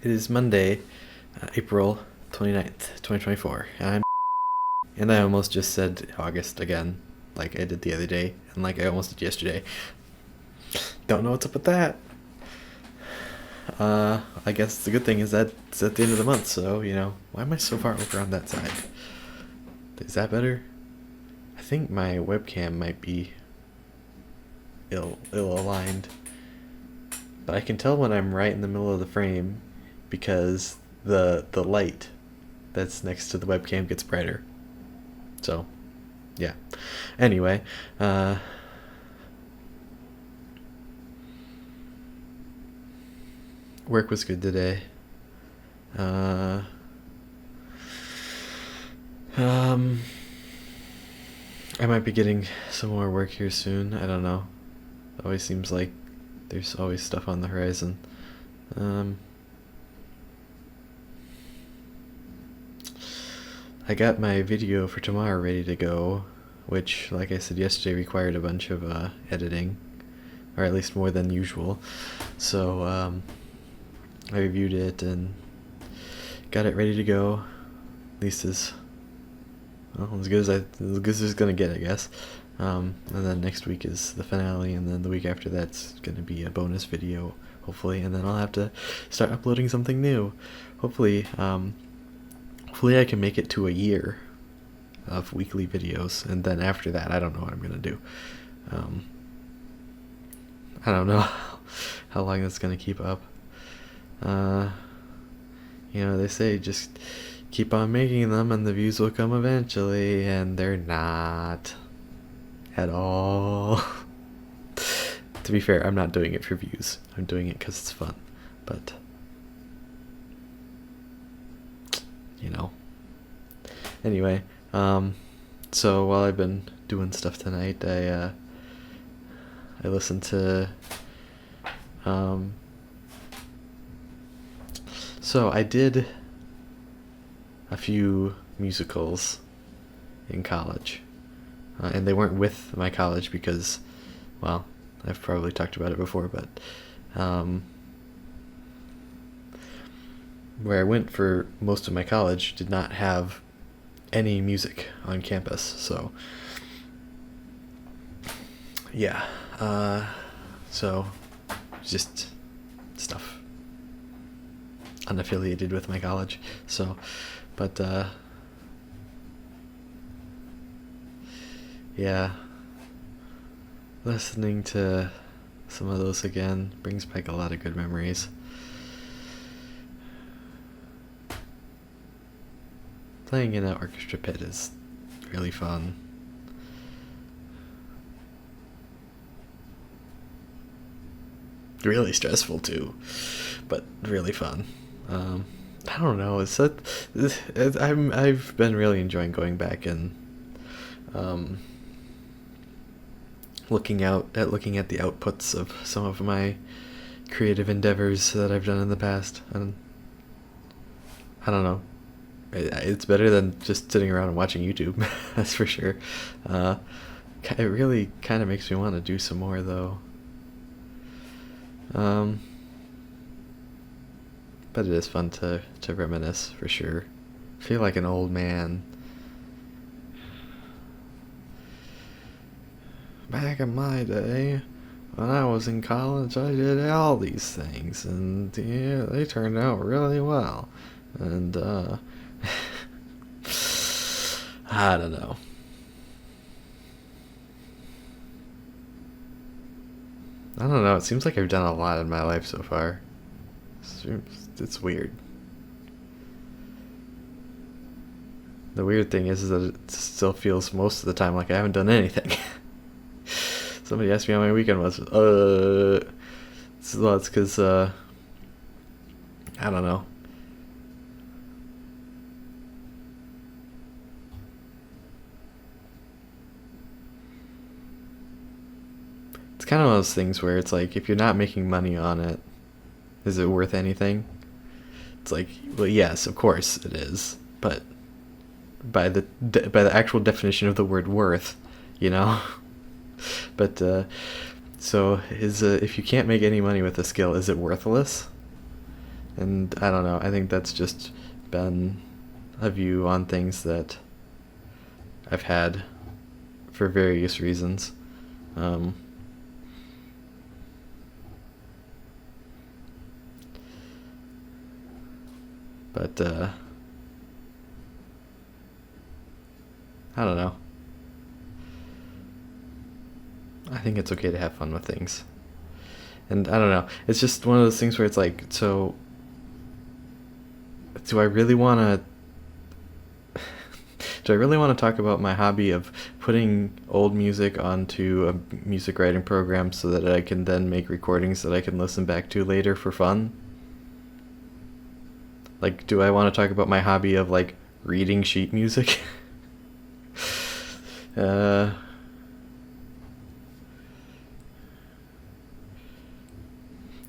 It is Monday, April 29th, 2024. And I almost just said August again, like I did the other day, and like I almost did yesterday. Don't know what's up with that. I guess the good thing is that it's at the end of the month, so, why am I so far over on that side? Is that better? I think my webcam might be ill-aligned. But I can tell when I'm right in the middle of the frame because the light that's next to the webcam gets brighter. So, yeah. Anyway, work was good today. I might be getting some more work here soon. I don't know. It always seems like there's always stuff on the horizon. I got my video for tomorrow ready to go, which, like I said yesterday, required a bunch of editing, or at least more than usual. So I reviewed it and got it ready to go. At least as good as it's gonna get, I guess. And then next week is the finale, and then the week after that's gonna be a bonus video, hopefully, and then I'll have to start uploading something new. Hopefully I can make it to a year of weekly videos, and then after that, I don't know what I'm gonna do. I don't know how long that's gonna keep up. They say just keep on making them and the views will come eventually, and they're not at all. To be fair, I'm not doing it for views. I'm doing it because it's fun. But, Anyway, so while I've been doing stuff tonight, I listened to, so I did a few musicals in college, and they weren't with my college because, well, I've probably talked about it before, but where I went for most of my college did not have any music on campus, so yeah, so just stuff unaffiliated with my college, so, but yeah, listening to some of those again brings back a lot of good memories. Playing in an orchestra pit is really fun. Really stressful too, but really fun. I don't know. I've been really enjoying going back and looking at the outputs of some of my creative endeavors that I've done in the past, and I don't know. It's better than just sitting around and watching YouTube. That's for sure. It really kind of makes me want to do some more, though. But it is fun to reminisce, for sure. I feel like an old man. Back in my day, when I was in college, I did all these things, and yeah, they turned out really well. And I don't know. I don't know. It seems like I've done a lot in my life so far. It's weird. The weird thing is that it still feels most of the time like I haven't done anything. Somebody asked me how my weekend was. It's because, I don't know. It's kind of one of those things where it's like, if you're not making money on it, is it worth anything? It's like, well, yes, of course it is, but by the actual definition of the word worth, But so if you can't make any money with a skill, is it worthless? And I don't know, I think that's just been a view on things that I've had for various reasons. But I don't know. I think it's okay to have fun with things. And I don't know. It's just one of those things where it's like, so do I really want to do I really want to talk about my hobby of putting old music onto a music writing program so that I can then make recordings that I can listen back to later for fun? Like, do I want to talk about my hobby of, like, reading sheet music? And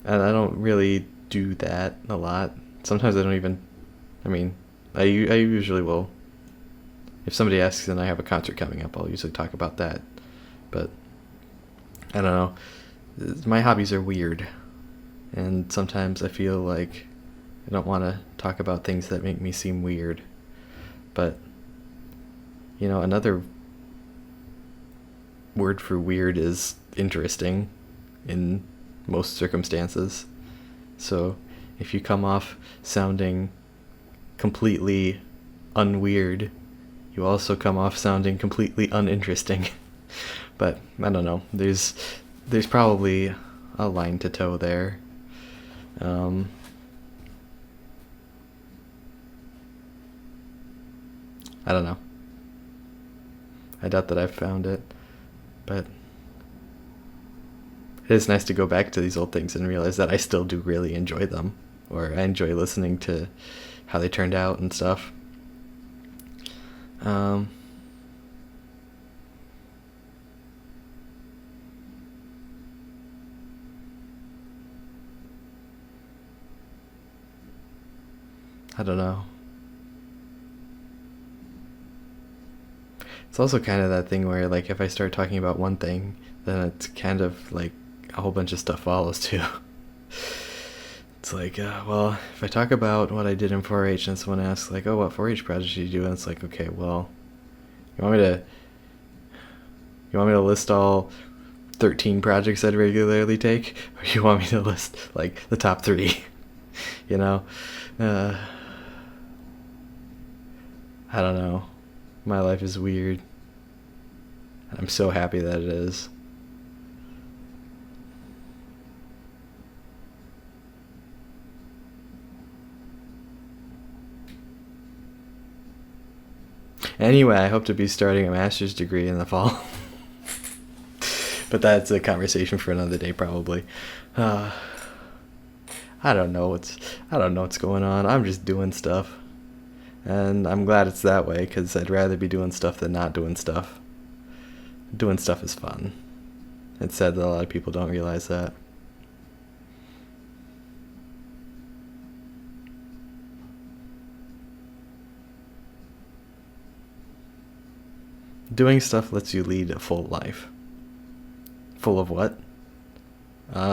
I don't really do that a lot. Sometimes I don't even, I mean, I usually will. If somebody asks and I have a concert coming up, I'll usually talk about that. But I don't know. My hobbies are weird. And sometimes I feel like I don't want to talk about things that make me seem weird. But, you know, another word for weird is interesting in most circumstances. So if you come off sounding completely unweird, you also come off sounding completely uninteresting. But I don't know. There's probably a line to toe there. I don't know. I doubt that I've found it, but it is nice to go back to these old things and realize that I still do really enjoy them, or I enjoy listening to how they turned out and stuff. I don't know. It's also kind of that thing where, like, if I start talking about one thing, then it's kind of like a whole bunch of stuff follows too. It's like, well, if I talk about what I did in 4-H and someone asks, like, oh, what 4-H project did you do? And it's like, okay, well, you want me to list all 13 projects I'd regularly take? Or you want me to list, like, the top 3? You know? I don't know. My life is weird. I'm so happy that it is. Anyway, I hope to be starting a master's degree in the fall. But that's a conversation for another day, probably. I don't know what's going on. I'm just doing stuff. And I'm glad it's that way, because I'd rather be doing stuff than not doing stuff. Doing stuff is fun. It's sad that a lot of people don't realize that. Doing stuff lets you lead a full life. Full of what? It's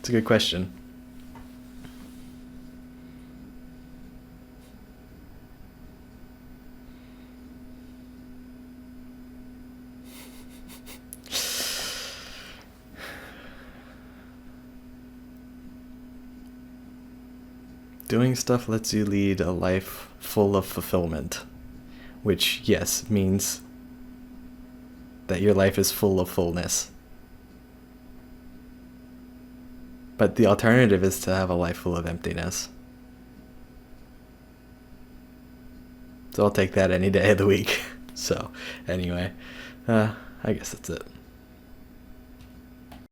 a good question. Doing stuff lets you lead a life full of fulfillment, which, yes, means that your life is full of fullness. But the alternative is to have a life full of emptiness. So I'll take that any day of the week. So, anyway, I guess that's it.